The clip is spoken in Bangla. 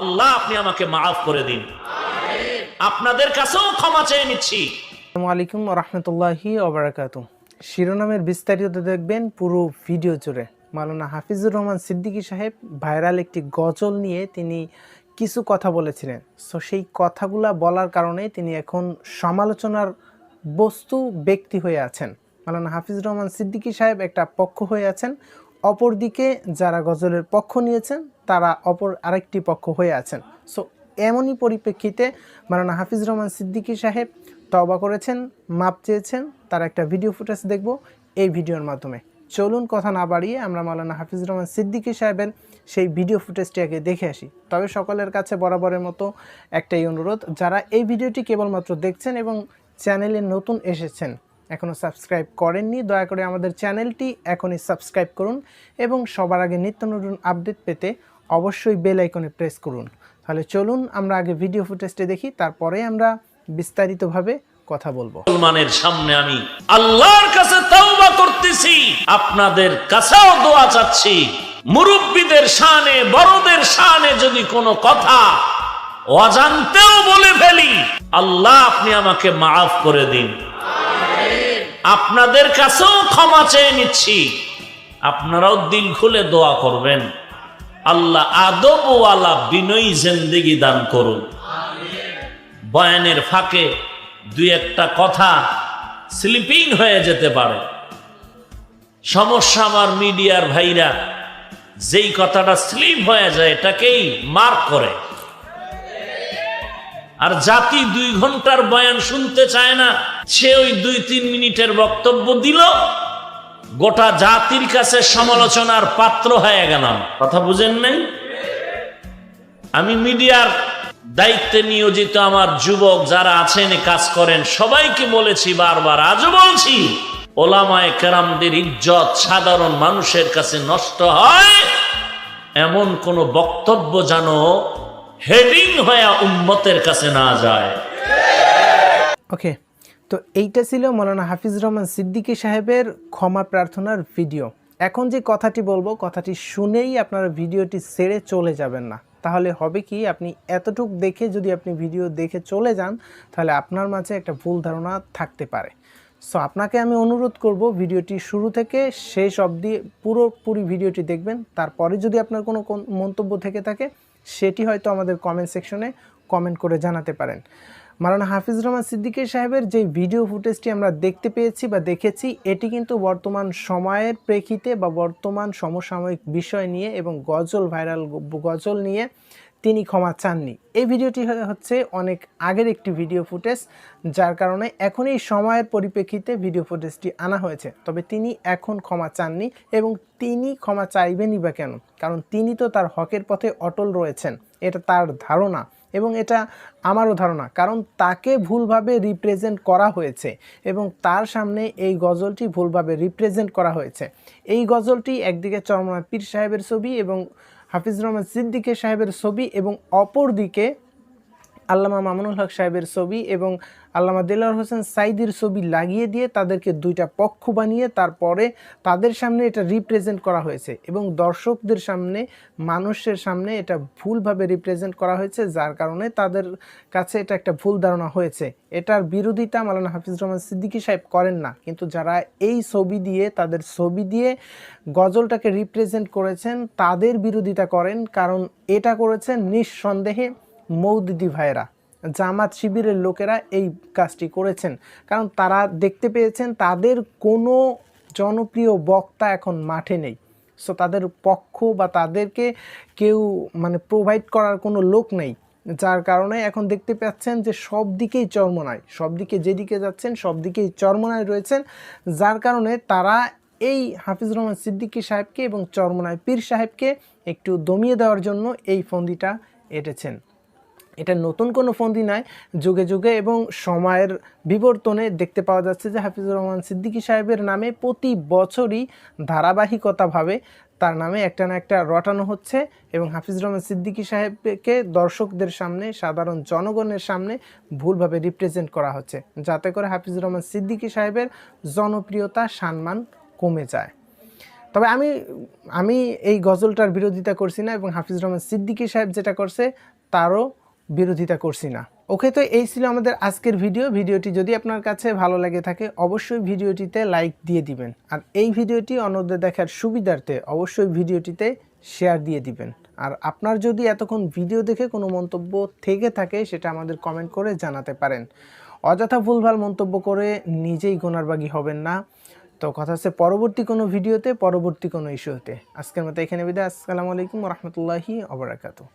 আল্লাহ আপনি আমাকে মাফ করে দিন। আপনাদের কাছেও ক্ষমা চেয়ে নিচ্ছি। আসসালামু আলাইকুম ওয়া রাহমাতুল্লাহি ওয়া বারাকাতুহু। শিরোনামের বিস্তারিত দেখবেন পুরো ভিডিও জুড়ে। মাওলানা হাফিজুর রহমান সিদ্দিকী সাহেব ভাইরাল একটি গজল নিয়ে তিনি কিছু কথা বলেছিলেন। সো সেই কথাগুলা বলার কারণে তিনি এখন সমালোচনার বস্তু ব্যক্তি হয়ে আছেন। মাওলানা হাফিজুর রহমান সিদ্দিকী সাহেব একটা পক্ষ হয়ে আছেন, অপরদিকে যারা গজলের পক্ষ নিয়েছেন তারা অপর আরেকটি পক্ষ হয়ে আছেন। সো এমনই পরিপ্রেক্ষিতে মাওলানা হাফিজুর রহমান সিদ্দিকী সাহেব তওবা করেছেন, মাপ চেয়েছেন। তার একটা ভিডিও ফুটেজ দেখব এই ভিডিওর মাধ্যমে। চলুন কথা না বাড়িয়ে আমরা মাওলানা হাফিজুর রহমান সিদ্দিকী সাহেবের সেই ভিডিও ফুটেজটি আগে দেখে আসি। তবে সকলের কাছে বরাবরের মতো একটাই অনুরোধ, যারা এই ভিডিওটি কেবলমাত্র দেখছেন এবং চ্যানেলে নতুন এসেছেন, এখনও সাবস্ক্রাইব করেননি, দয়া করে আমাদের চ্যানেলটি এখনই সাবস্ক্রাইব করুন এবং সবার আগে নিত্য নতুন আপডেট পেতে অবশ্যই বেল আইকনে প্রেস করুন। তাহলে চলুন আমরা আগে ভিডিও ফুটেজটি দেখি, তারপরে আমরা বিস্তারিতভাবে কথা বলবো। মুসলমানের সামনে আমি আল্লাহর কাছে তওবা করতেছি, আপনাদের কাছেও দোয়া চাচ্ছি। মুরব্বীদের শানে, বড়দের শানে যদি কোনো কথা অজান্তেও বলে ফেলি, আল্লাহ আপনি আমাকে মাফ করে দিন। আপনাদের কাছেও ক্ষমা চেয়ে নিচ্ছি। আপনারাও দিল খুলে দোয়া করবেন, আল্লাহ আদবওয়ালা বিনয়ী জিন্দেগি দান করুন। বয়ানের ফাঁকে দুই একটা কথা স্লিপিং হয়ে যেতে পারে। সমস্যা আমার মিডিয়ার ভাইরা যেই কথাটা স্লিপ হয়ে যায় এটাকেই মার্ক করে। আর জাতি 2 ঘন্টার বয়ান শুনতে চায় না, সে ওই 2-3 মিনিটের বক্তব্য দিল, গোটা জাতির কাছে সমালোচনার পাত্র হয়ে গেলাম। কথা বুঝেন নাই? আমি মিডিয়ার দায়িত্বে নিয়োজিত আমার যুবক যারা আছেন, কাজ করেন, সবাইকে বলেছি বারবার, আজও বলছি, ওলামায়ে কেরামদের ইজ্জত সাধারণ মানুষের কাছে নষ্ট হয় এমন কোন বক্তব্য যেন হেডিং হয়ে উম্মতের কাছে না যায়। ওকে, তো এইটা ছিল মাওলানা হাফিজুর রহমান সিদ্দিকী সাহেবের ক্ষমা প্রার্থনার ভিডিও। এখন যে কথাটি বলবো, কথাটি শুনেই আপনারা ভিডিওটি ছেড়ে চলে যাবেন না। তাহলে হবে কি, আপনি এতটুক দেখে যদি আপনি ভিডিও দেখে চলে যান, তাহলে আপনার মাঝে একটা ভুল ধারণা থাকতে পারে। সো আপনাকে আমি অনুরোধ করব ভিডিওটি শুরু থেকে শেষ অবধি পুরোপুরি ভিডিওটি দেখবেন। তারপরে যদি আপনার কোনো মন্তব্য থেকে থাকে সেটি হয়তো আমাদের কমেন্ট সেকশনে কমেন্ট করে জানাতে পারেন। মাওলানা হাফিজুর রহমান সিদ্দিকী সাহেবের যে ভিডিও ফুটেজটি আমরা দেখতে পেয়েছি বা দেখেছি, এটি কিন্তু বর্তমান সময়ের প্রেক্ষিতে বা বর্তমান সমসাময়িক বিষয় নিয়ে এবং ভাইরাল গজল নিয়ে তিনি ক্ষমা চাননি। এই ভিডিওটি হচ্ছে অনেক আগের একটি ভিডিও ফুটেজ, যার কারণে এখন এই সময়ের পরিপ্রেক্ষিতে ভিডিও ফুটেজটি আনা হয়েছে। তবে তিনি এখন ক্ষমা চাননি এবং তিনি ক্ষমা চাইবেনই বা কেন? কারণ তিনি তো তার হকের পথে অটল রয়েছেন, এটা তার ধারণা এবং এটা আমারও ধারণা। কারণ তাকে ভুলভাবে রিপ্রেজেন্ট করা হয়েছে এবং তার সামনে এই গজলটি ভুলভাবে রিপ্রেজেন্ট করা হয়েছে। এই গজলটি একদিকে চরমনায় পীর সাহেবের ছবি এবং হাফিজুর রহমান সিদ্দিকী সাহেবের ছবি এবং অপরদিকে আল্লামা মামুনুল হক সাহেবের ছবি এবং আল্লামা দেলোয়ার হোসেন সাইদির ছবি লাগিয়ে দিয়ে তাদেরকে 2টা পক্ষ বানিয়ে তারপরে তাদের সামনে এটা রিপ্রেজেন্ট করা হয়েছে এবং দর্শকদের সামনে, মানুষের সামনে এটা ভুলভাবে রিপ্রেজেন্ট করা হয়েছে, যার কারণে তাদের কাছে এটা একটা ভুল ধারণা হয়েছে। এটার বিরোধিতা মাওলানা হাফিজুর রহমান সিদ্দিকী সাহেব করেন না, কিন্তু যারা এই ছবি দিয়ে, তাদের ছবি দিয়ে গজলটাকে রিপ্রেজেন্ট করেছেন তাদের বিরোধিতা করেন। কারণ এটা করেছেন নিঃসন্দেহে মৌদুদি ভাইয়েরা, জামাত শিবিরের লোকেরা এই কাজটি করেছেন। কারণ তারা দেখতে পেয়েছেন তাদের কোনো জনপ্রিয় বক্তা এখন মাঠে নেই। সো তাদের পক্ষ বা তাদেরকে কেউ প্রোভাইড করার কোনো লোক নেই, যার কারণে এখন দেখতে পাচ্ছেন যে সব দিকেই চরমনায়, সব দিকে যেদিকে যাচ্ছেন সব দিকেই চরমনায় রয়েছেন। যার কারণে তারা এই হাফিজুর রহমান সিদ্দিকী সাহেবকে এবং চরমনায় পীর সাহেবকে একটু দমিয়ে দেওয়ার জন্য এই ফন্দিটা এঁটেছেন। এটা নতুন কোনো ফন্দি নয়, যুগে যুগে এবং সময়ের বিবর্তনে দেখতে পাওয়া যাচ্ছে যে হাফিজুর রহমান সিদ্দিকী সাহেবের নামে প্রতি বছরই ধারাবাহিকতাভাবে তার নামে একটা না একটা রটানো হচ্ছে এবং হাফিজুর রহমান সিদ্দিকী সাহেবকে দর্শকদের সামনে, সাধারণ জনগণের সামনে ভুলভাবে রিপ্রেজেন্ট করা হচ্ছে, যাতে করে হাফিজুর রহমান সিদ্দিকী সাহেবের জনপ্রিয়তা, সম্মান কমে যায়। তবে আমি এই গজলটার বিরোধিতা করছি না এবং হাফিজ রহমান সিদ্দিকী সাহেব যেটা করছে তারও বিরোধিতা করছি না। ওকে, তো এই ছিল আমাদের আজকের ভিডিওটি যদি আপনার কাছে ভালো লাগে থাকে অবশ্যই ভিডিওটিতে লাইক দিয়ে দিবেন, আর এই ভিডিওটি অন্যদের দেখার সুবিধার্থে অবশ্যই ভিডিওটিতে শেয়ার দিয়ে দিবেন। আর আপনার যদি এতক্ষণ ভিডিও দেখে কোনো মন্তব্য থেকে থাকে সেটা আমাদের কমেন্ট করে জানাতে পারেন। অযথা ভুলভাল মন্তব্য করে নিজেই গুনারবাগী হবেন না। তো কথা হচ্ছে পরবর্তী কোনো ভিডিওতে, পরবর্তী কোনো ইস্যুতে। আজকের মতো এখানে বিদায়। আসসালামু আলাইকুম ওয়া রাহমাতুল্লাহি ওয়া বারাকাতুহু।